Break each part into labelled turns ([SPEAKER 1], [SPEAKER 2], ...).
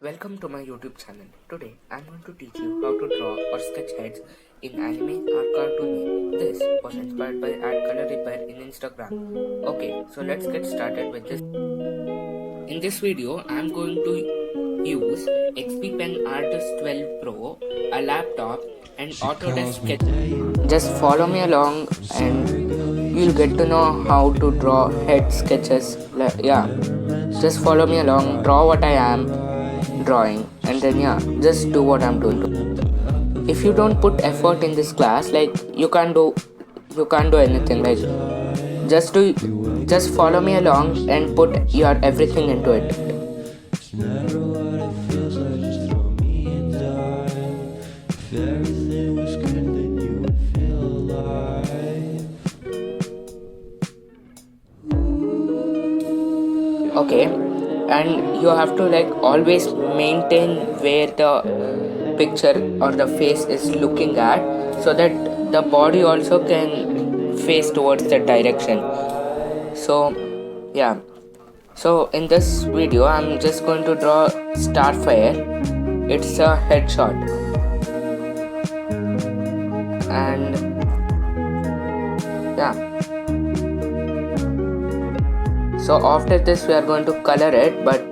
[SPEAKER 1] Welcome to my YouTube channel. Today I'm going to teach you how to draw or sketch heads in anime or cartoon. This was inspired by @color_repair in Instagram. Okay, so let's get started with this. In this video, I'm going to use XP Pen Artist 12 Pro, a laptop, and Autodesk Sketch. Just follow me along and you'll get to know how to draw head sketches. Just follow me along, draw what I am drawing, and then just do what I'm doing. If you don't put effort in this class, you can't do anything. Just follow me along and put your everything into it. Okay, and you have to always maintain where the picture or the face is looking at, so that the body also can face towards the direction. So in this video I'm just going to draw Starfire. It's a headshot, and so after this we are going to color it, but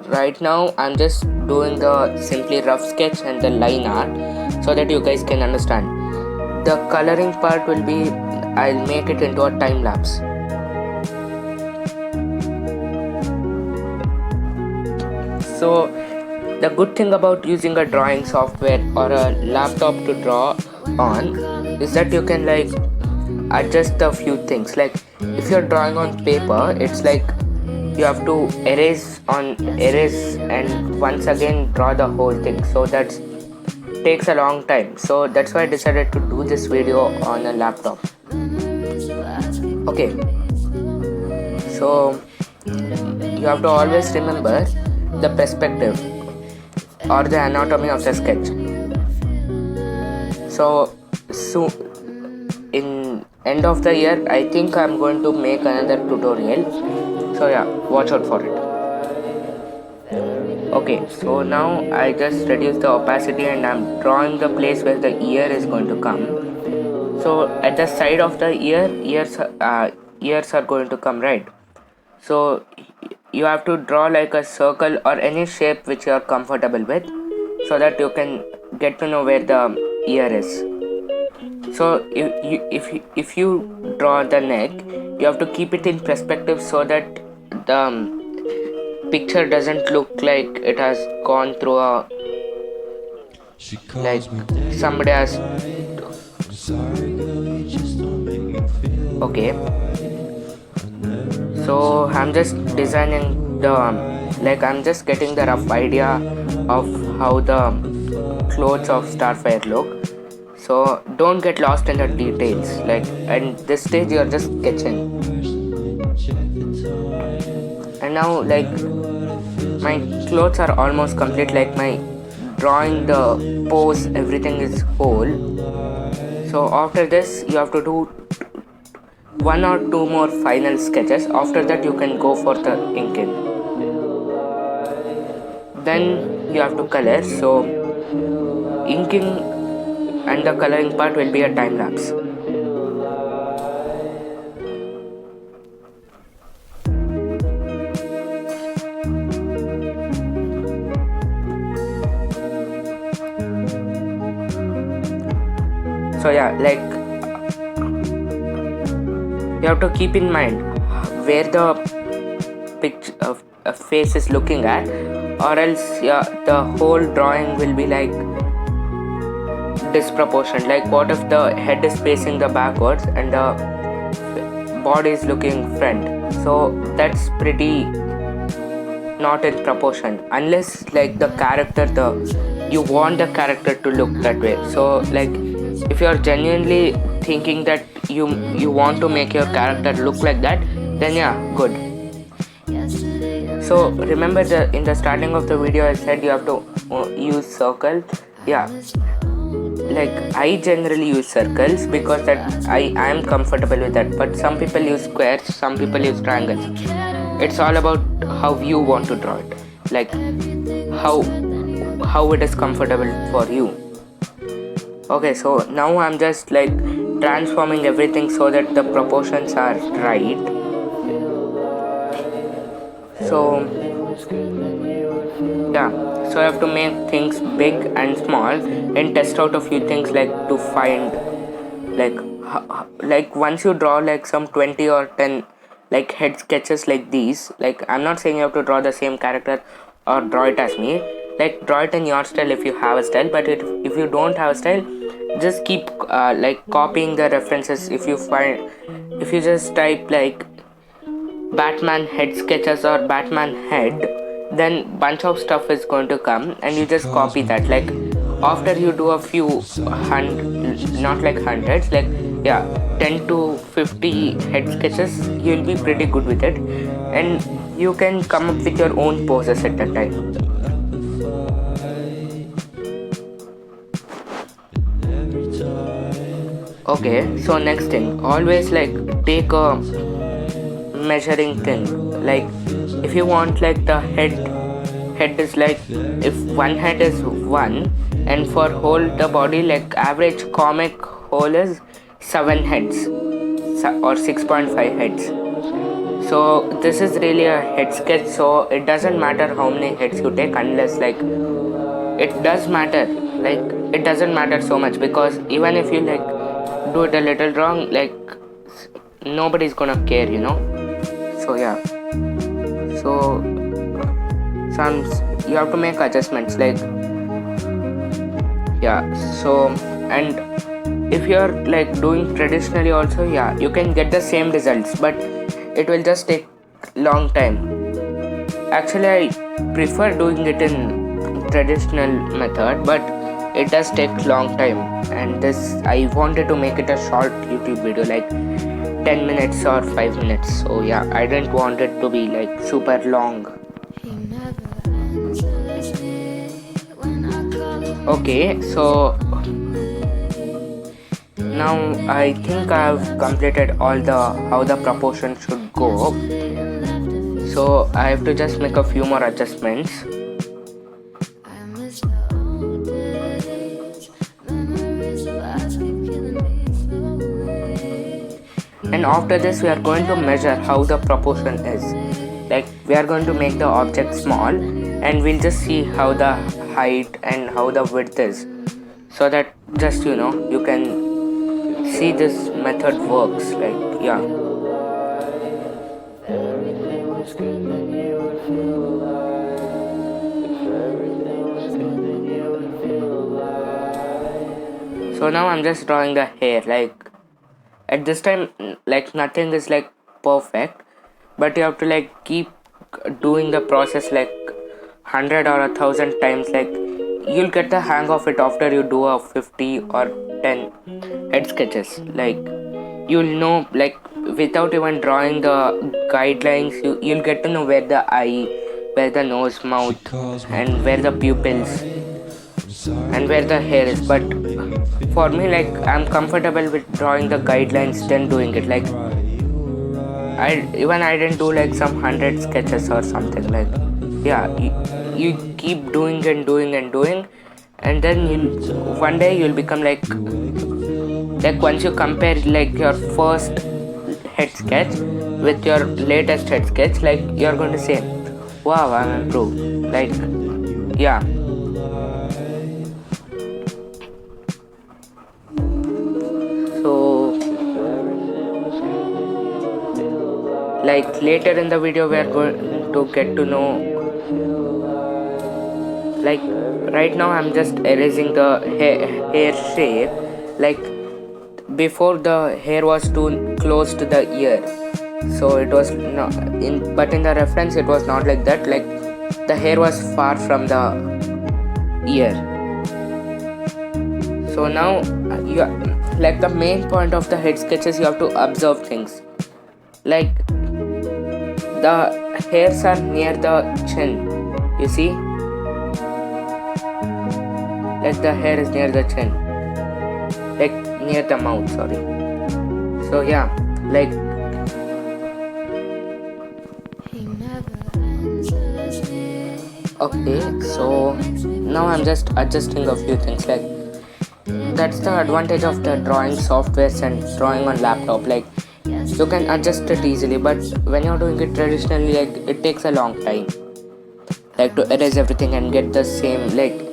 [SPEAKER 1] right now I'm just doing the simply rough sketch and the line art so that you guys can understand. The coloring part will be, I'll make it into a time lapse. So the good thing about using a drawing software or a laptop to draw on is that you can adjust a few things. If you're drawing on paper, it's you have to erase and once again draw the whole thing, so that takes a long time. So that's why I decided to do this video on a laptop. Okay, so you have to always remember the perspective or the anatomy of the sketch. So in end of the year, I think I'm going to make another tutorial, so watch out for it. Okay, so now I just reduce the opacity and I'm drawing the place where the ear is going to come. So at the side of the ears are going to come, right? So you have to draw a circle or any shape which you are comfortable with, so that you can get to know where the ear is. So if you draw the neck, you have to keep it in perspective so that the picture doesn't look like it has gone through a somebody has. Okay, so I'm just designing I'm just getting the rough idea of how the clothes of Starfire look. So don't get lost in the details. At this stage you are just sketching. And now my clothes are almost complete. My drawing, the pose, everything is whole. So after this you have to do one or two more final sketches. After that you can go for the inking. Then you have to color. So inking and the coloring part will be a time lapse. So you have to keep in mind where the picture of a face is looking at, or else the whole drawing will be disproportionate. What if the head is facing the backwards and the body is looking front? So that's pretty not in proportion, unless the character, you want the character to look that way. So if you're genuinely thinking that you want to make your character look like that, then good. So remember, in the starting of the video I said you have to use circle. I generally use circles because that I am comfortable with that, but some people use squares, some people use triangles. It's all about how you want to draw it. how how it is comfortable for you. Okay, so now I'm just like transforming everything so that the proportions are right. So yeah, so I have to make things big and small and test out a few things like to find like like once you draw like some 20 or 10 like head sketches like these, like I'm not saying you have to draw the same character or draw it as me, like draw it in your style if you have a style, but if you don't have a style, just keep like copying the references. If you just type like Batman head sketches or Batman head, then bunch of stuff is going to come and you just copy that. Like after you do a few not like hundreds, like yeah, 10 to 50 head sketches, you'll be pretty good with it and you can come up with your own poses at that time. Okay, so next thing, always like take a measuring thing. Like if you want like the head is like, if one head is 1 and for whole the body, like average comic whole is 7 heads or 6.5 heads. So this is really a head sketch, so it doesn't matter how many heads you take, unless like it does matter, like it doesn't matter so much, because even if you like do it a little wrong, like nobody's gonna care, so yeah, so some you have to make adjustments, like yeah. So and if you're like doing traditionally also, yeah, you can get the same results, but it will just take long time. Actually, I prefer doing it in traditional method, but it does take long time, and this I wanted to make it a short YouTube video, like 10 minutes or 5 minutes. So yeah, I didn't want it to be like super long. Okay, so now I think I've completed all the how the proportion should go. So I have to just make a few more adjustments. And after this we are going to measure how the proportion is. Like we are going to make the object small and we'll just see how the height and how the width is, so that just you can see this method works, like yeah. So now I'm just drawing the hair, like at this time like nothing is like perfect, but you have to like keep doing the process like 100 or 1,000 times. Like you'll get the hang of it after you do a 50 or 10 head sketches. Like you'll know, like without even drawing the guidelines, you'll get to know where the eye, where the nose, mouth, and where the pupils and where the hair is. But for me, like I'm comfortable with drawing the guidelines than doing it. Like I didn't do like some 100 sketches or something. Like yeah, you keep doing and doing and doing, and then one day you'll become like once you compare like your first head sketch with your latest head sketch, like you're going to say, wow, I'm improved. Like yeah. So like later in the video we are going to get to know, like right now I'm just erasing the hair shape. Like before the hair was too close to the ear, so it was not but in the reference it was not like that. Like the hair was far from the ear. So now you like the main point of the head sketches, you have to observe things. Like the hairs are near the chin, you see, like the hair is near the chin, like near the mouth, sorry. So yeah, like okay, So now I'm just adjusting a few things. Like, that's the advantage of the drawing softwares and drawing on laptop. Like, you can adjust it easily, but when you're doing it traditionally, like, it takes a long time, like, to erase everything and get the same. Like,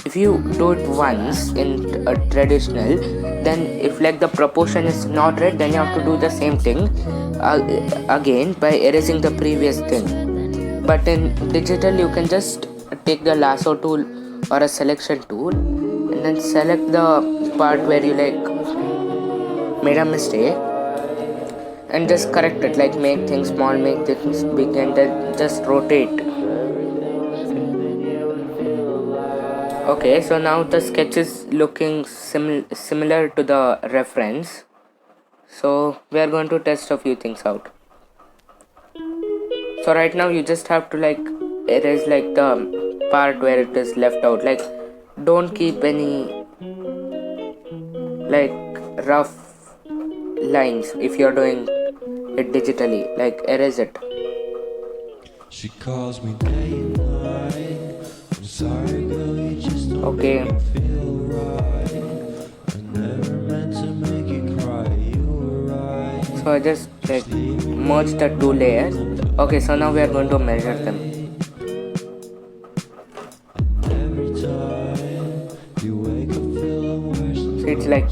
[SPEAKER 1] if you do it once in a traditional, then if like the proportion is not right, then you have to do the same thing again by erasing the previous thing. But in digital, you can just take the lasso tool or a selection tool and then select the part where you like made a mistake and just correct it, like make things small, make things big, and then just rotate. Okay, so now the sketch is looking similar to the reference. So we are going to test a few things out. So right now you just have to like erase like the part where it is left out. Like, don't keep any like rough lines if you're doing it digitally. Like, erase it.
[SPEAKER 2] She calls me day and night. I'm sorry, girl, you just don't
[SPEAKER 1] Okay,
[SPEAKER 2] feel right. I never meant to make you cry. You were right.
[SPEAKER 1] so I just like merge the two layers. Okay, so now we are going to measure them.
[SPEAKER 2] Every time you wake up feeling worse.
[SPEAKER 1] So it's like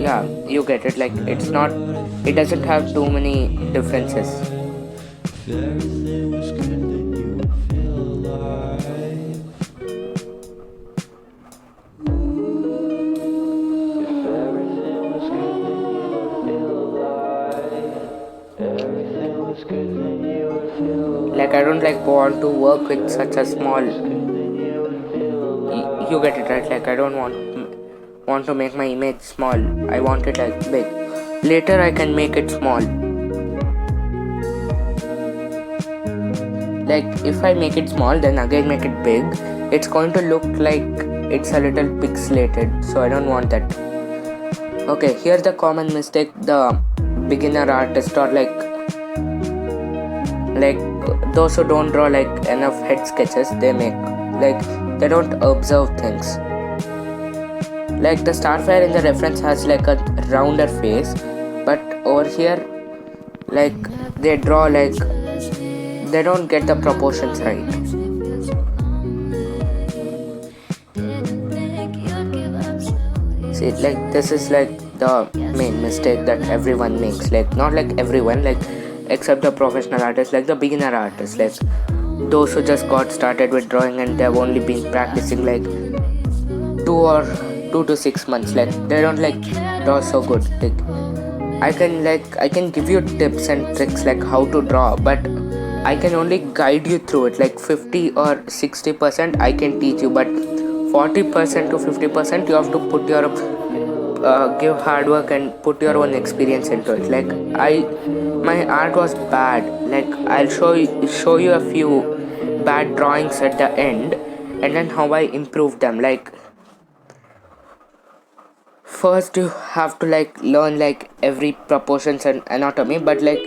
[SPEAKER 1] yeah, you get it. Like, it doesn't have too many differences.
[SPEAKER 2] If everything was good, then you would feel alive. If everything was good, then you would feel alive. Everything was good, then you would feel alive.
[SPEAKER 1] Like, I don't like want to work with such a small. You get it, right? Like, I don't want to make my image small. I want it like big. Later I can make it small. Like, if I make it small, then again make it big, it's going to look like it's a little pixelated. So I don't want that. Okay, here's the common mistake the beginner artist or like those who don't draw like enough head sketches they make. Like, they don't observe things. Like, the starfire in the reference has like a rounder face, but over here, like, they draw like they don't get the proportions right. See, like, this is like the main mistake that everyone makes. Like, not like everyone, like, except the professional artists, like the beginner artists, like those who just got started with drawing and they've only been practicing like 2 to 6 months. Like, they don't like draw so good. Like, I can give you tips and tricks like how to draw, but I can only guide you through it. Like, 50 or 60% I can teach you, but 40% to 50% you have to put your give hard work and put your own experience into it. Like, my art was bad. Like, I'll show you a few bad drawings at the end, and then how I improved them. Like, first you have to like learn like every proportions and anatomy, but like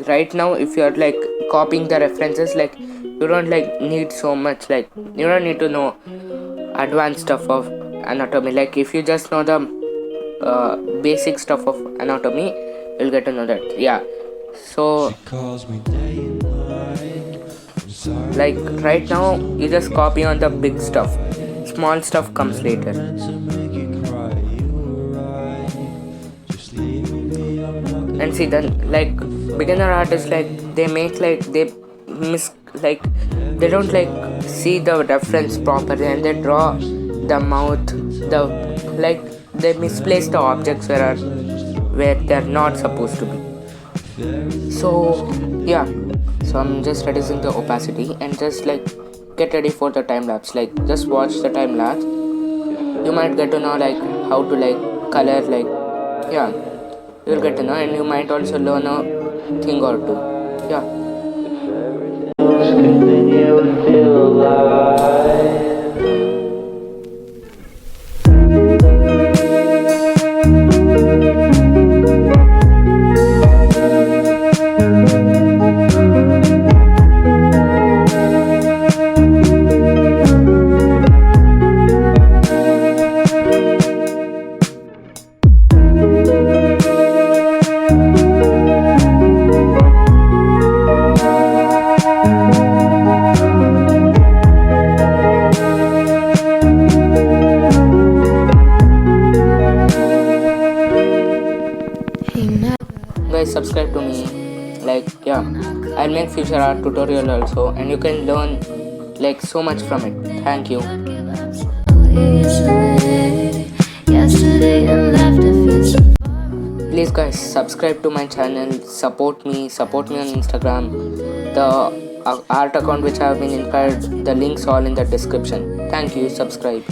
[SPEAKER 1] right now, if you're like copying the references, like, you don't like need so much. Like, you don't need to know advanced stuff of anatomy. Like, if you just know the basic stuff of anatomy, you'll get to know that. Yeah, so
[SPEAKER 2] She calls me day and night. I'm sorry,
[SPEAKER 1] like, right now you just copy on the big stuff. Small stuff comes later.
[SPEAKER 2] meant to make you cry. You were right. Just leave me be. I'm not
[SPEAKER 1] And see, then like beginner artists, like, they make like they don't like see the reference properly, and they draw the mouth, they misplace the objects where they're not supposed to be. So yeah, so I'm just reducing the opacity and just like get ready for the time lapse. Like, just watch the time lapse. You might get to know like how to like color, like, yeah, you'll get to know, and you might also learn a thing or two. Yeah.
[SPEAKER 2] then you would feel alive.
[SPEAKER 1] guys subscribe to me. Like, yeah, I'll make future art tutorial also, and you can learn like so much from it. Thank you.
[SPEAKER 3] Yesterday and left a few.
[SPEAKER 1] Please guys subscribe to my channel, support me on Instagram. The art account which I have been incurred, the links all in the description. Thank you, subscribe.